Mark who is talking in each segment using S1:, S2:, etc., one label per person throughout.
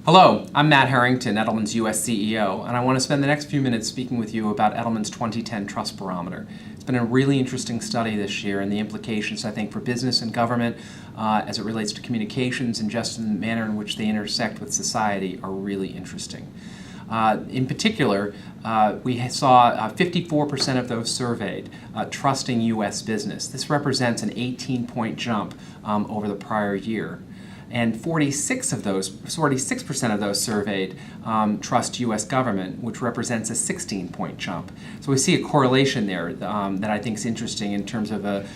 S1: Hello, I'm Matt Harrington, Edelman's U.S. CEO, and I want to spend the next few minutes speaking with you about Edelman's 2010 Trust Barometer. It's been a really interesting study this year, and the implications, I think, for business and government as it relates to communications and just in the manner in which they intersect with society are really interesting. In particular, we saw 54% of those surveyed trusting U.S. business. This represents an 18-point jump over the prior year. And 46% of those surveyed trust U.S. government, which represents a 16-point jump. So we see a correlation there that I think is interesting in terms of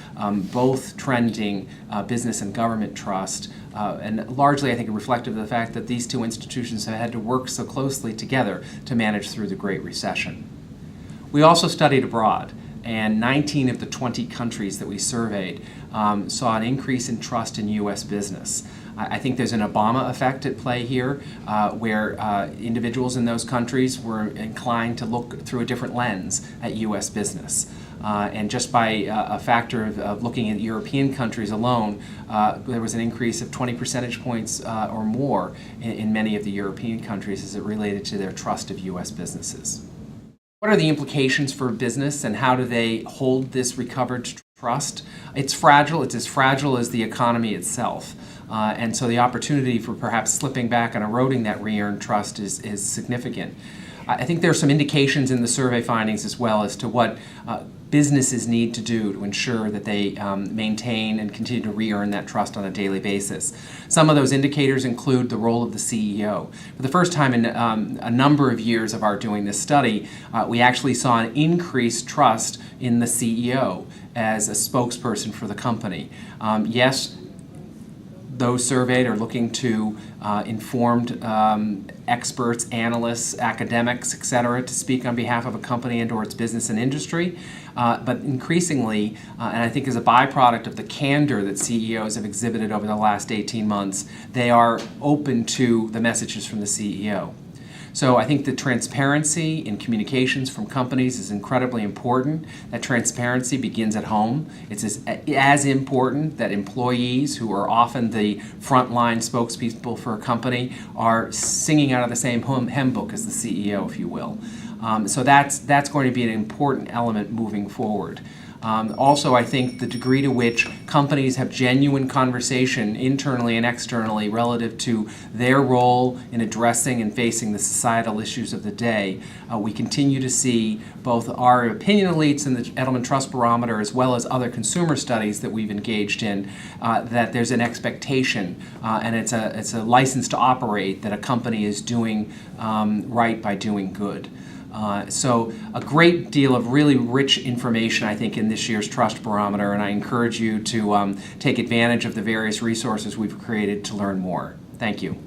S1: both trending business and government trust, and largely I think reflective of the fact that these two institutions have had to work so closely together to manage through the Great Recession. We also studied abroad. And 19 of the 20 countries that we surveyed saw an increase in trust in U.S. business. I think there's an Obama effect at play here, where individuals in those countries were inclined to look through a different lens at U.S. business. And just by a factor of looking at European countries alone, there was an increase of 20 percentage points or more in many of the European countries as it related to their trust of U.S. businesses. What are the implications for business and how do they hold this recovered trust? It's fragile. It's as fragile as the economy itself. And so the opportunity for perhaps slipping back and eroding that re-earned trust is significant. I think there are some indications in the survey findings as well as to what businesses need to do to ensure that they maintain and continue to re-earn that trust on a daily basis. Some of those indicators include the role of the CEO. For the first time in a number of years of our doing this study, we actually saw an increased trust in the CEO as a spokesperson for the company. Yes, those surveyed are looking to informed experts, analysts, academics, etc., to speak on behalf of a company and or its business and industry. But increasingly, and I think as a byproduct of the candor that CEOs have exhibited over the last 18 months, they are open to the messages from the CEO. So I think the transparency in communications from companies is incredibly important. That transparency begins at home. It's as important that employees, who are often the frontline spokespeople for a company, are singing out of the same hymn book as the CEO, if you will. So that's going to be an important element moving forward. Also, I think the degree to which companies have genuine conversation internally and externally relative to their role in addressing and facing the societal issues of the day. We continue to see both our opinion elites in the Edelman Trust Barometer as well as other consumer studies that we've engaged in that there's an expectation and it's a license to operate that a company is doing right by doing good. So a great deal of really rich information, I think, in this year's Trust Barometer, and I encourage you to take advantage of the various resources we've created to learn more. Thank you.